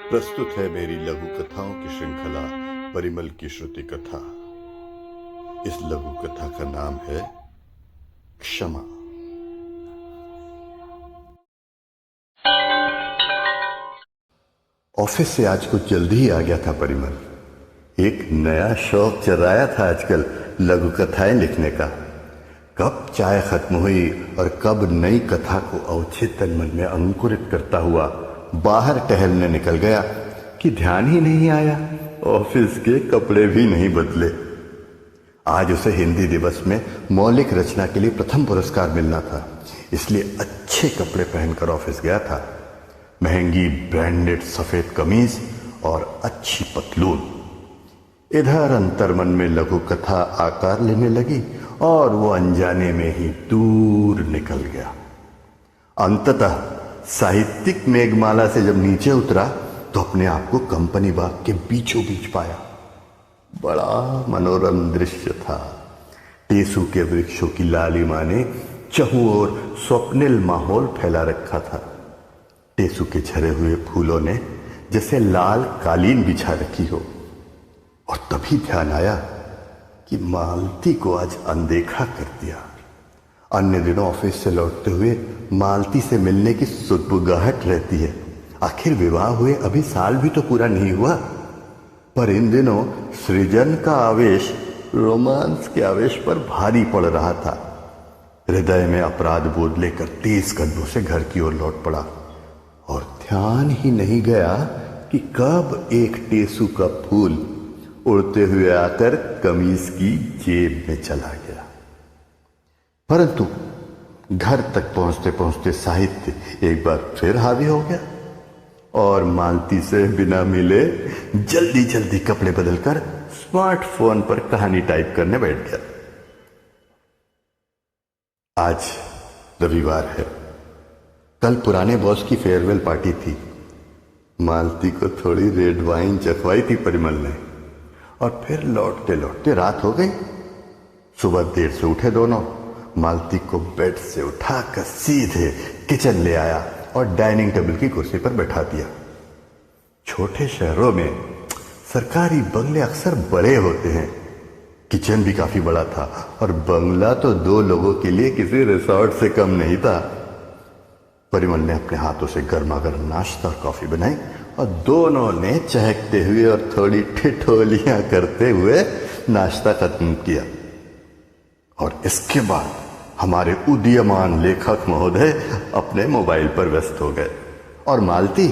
प्रस्तुत है मेरी लघु कथाओं की श्रृंखला परिमल की श्रुति कथा। इस लघु कथा का नाम है क्षमा। ऑफिस से आज कुछ जल्दी ही आ गया था परिमल। एक नया शौक चलाया था आजकल लघु कथाएं लिखने का। कब चाय खत्म हुई और कब नई कथा को अवचेतन मन में अंकुरित करता हुआ बाहर टहलने निकल गया कि ध्यान ही नहीं आया ऑफिस के कपड़े भी नहीं बदले। आज उसे हिंदी दिवस में मौलिक रचना के लिए प्रथम पुरस्कार मिलना था, इसलिए अच्छे कपड़े पहनकर ऑफिस गया था। महंगी ब्रांडेड सफेद कमीज और अच्छी पतलून। इधर अंतर्मन में लघु कथा आकार लेने लगी और वो अनजाने में ही दूर निकल गया। अंततः साहित्यिक मेघमाला से जब नीचे उतरा तो अपने आप को कंपनी बाग के बीचों बीच पाया। बड़ा मनोरम दृश्य था। टेसू के वृक्षों की लालिमा ने चहुं ओर स्वप्निल माहौल फैला रखा था। टेसू के झरे हुए फूलों ने जैसे लाल कालीन बिछा रखी हो। और तभी ध्यान आया कि मालती को आज अनदेखा कर दिया। अन्य दिनों ऑफिस से लौटते हुए मालती से मिलने की सुगबुगाहट रहती है। आखिर विवाह हुए अभी साल भी तो पूरा नहीं हुआ। पर इन दिनों सृजन का आवेश रोमांस के आवेश पर भारी पड़ रहा था। हृदय में अपराध बोध लेकर तेज कदमों से घर की ओर लौट पड़ा और ध्यान ही नहीं गया कि कब एक टेसू का फूल उड़ते हुए आकर कमीज की जेब में चला गया। परंतु घर तक पहुंचते पहुंचते साहित्य एक बार फिर हावी हो गया और मालती से बिना मिले जल्दी जल्दी कपड़े बदलकर स्मार्टफोन पर कहानी टाइप करने बैठ गया। आज रविवार है। कल पुराने बॉस की फेयरवेल पार्टी थी। मालती को थोड़ी रेड वाइन चखवाई थी परिमल ने और फिर लौटते लौटते रात हो गई। सुबह देर से उठे दोनों। मालती को बेड से उठाकर सीधे किचन ले आया और डाइनिंग टेबल की कुर्सी पर बैठा दिया। छोटे शहरों में सरकारी बंगले अक्सर बड़े होते हैं। किचन भी काफी बड़ा था और बंगला तो 2 लोगों के लिए किसी रिसोर्ट से कम नहीं था। परिमल ने अपने हाथों से गर्मा गर्म नाश्ता और कॉफी बनाई और दोनों ने चहकते हुए और थोड़ी ठिठोलियां करते हुए नाश्ता खत्म किया। और इसके बाद हमारे उदीयमान लेखक महोदय अपने मोबाइल पर व्यस्त हो गए और मालती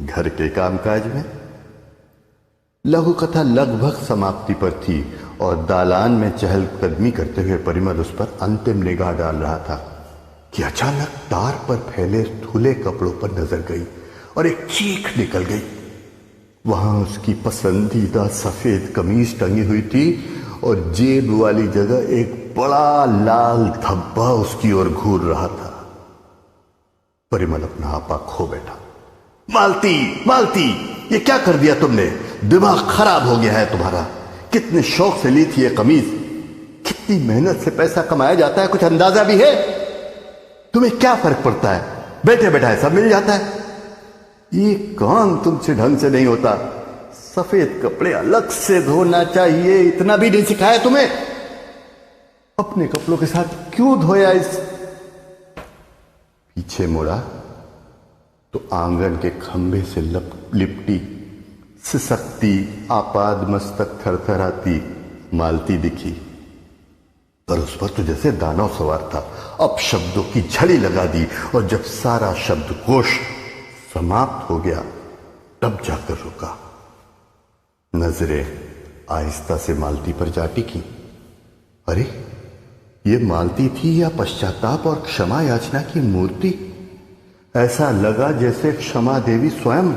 घर के कामकाज में। लघु कथा लगभग समाप्ति पर थी और दालान में चहलकदमी करते हुए परिमल उस पर अंतिम निगाह डाल रहा था कि अचानक तार पर फैले धुले कपड़ों पर नजर गई और एक चीख निकल गई। वहां उसकी पसंदीदा सफेद कमीज टंगी हुई थी और जेब वाली जगह एक बड़ा लाल धब्बा उसकी ओर घूर रहा था। परिमल अपना आपा खो बैठा। मालती, मालती, ये क्या कर दिया तुमने? दिमाग खराब हो गया है तुम्हारा। कितने शौक से ली थी ये कमीज। कितनी मेहनत से पैसा कमाया जाता है, कुछ अंदाजा भी है? तुम्हें क्या फर्क पड़ता है? बैठे बैठाए सब मिल जाता है। ये काम तुमसे ढंग से नहीं होता। सफेद कपड़े अलग से धोना चाहिए, इतना भी नहीं सिखाया तुम्हें? अपने कपड़ों के साथ क्यों धोया? इस पीछे मुड़ा तो आंगन के खंभे से लिपटी सिसकती आपाद मस्तक थरथराती मालती दिखी। पर उस पर तो जैसे दानव सवार था। अब शब्दों की झड़ी लगा दी और जब सारा शब्दकोश समाप्त हो गया तब जाकर रुका। नजरें आहिस्ता से मालती पर जा टिकी। अरे, ये मालती थी या पश्चाताप और क्षमा याचना की मूर्ति? ऐसा लगा जैसे क्षमा देवी स्वयं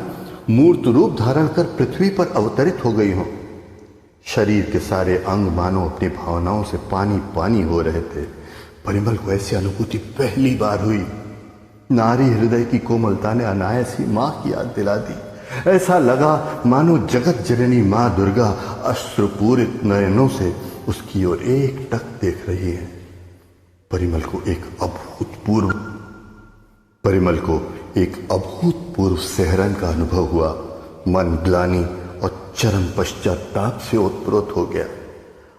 मूर्त रूप धारण कर पृथ्वी पर अवतरित हो गई हो। शरीर के सारे अंग मानो अपनी भावनाओं से पानी पानी हो रहे थे। परिमल को ऐसी अनुभूति पहली बार हुई। नारी हृदय की कोमलता ने अनायास ही मां की याद दिला दी। ऐसा लगा मानो जगत जननी मां दुर्गा अश्रुपूरित नयनों से उसकी ओर एकटक देख रही है। परिमल को एक अभूतपूर्व सिहरन का अनुभव हुआ मन ग्लानि और चरम पश्चाताप से ओतप्रोत हो गया।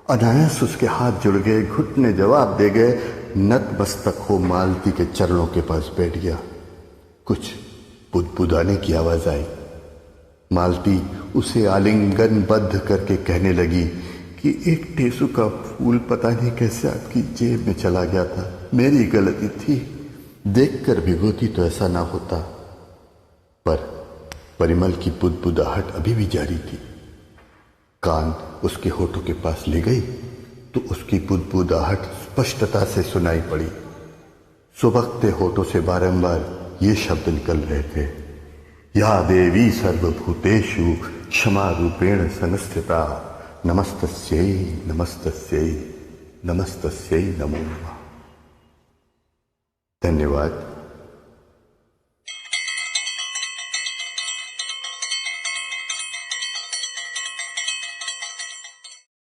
अनायास उसके हाथ जुड़ गए, घुटने जवाब दे गए, नतमस्तक हो मालती के चरणों के पास बैठ गया। कुछ बुदबुदाने की आवाज आई। मालती उसे आलिंगनबद्ध करके कहने लगी कि एक टेसु का फूल पता नहीं कैसे आपकी जेब में चला गया था, मेरी गलती थी, देखकर भिगोती तो ऐसा ना होता। पर परिमल की बुदबुदाहट अभी भी जारी थी। कान उसके होठों के पास ले गई तो उसकी बुदबुदाहट स्पष्टता से सुनाई पड़ी। सुबकते होठों से बारंबार ये शब्द निकल रहे थे, या देवी सर्वभूतेषु क्षमा रूपेण संस्थिता, नमस्तस्यै नमस्तस्यै नमस्तस्यै नमो नमः। धन्यवाद।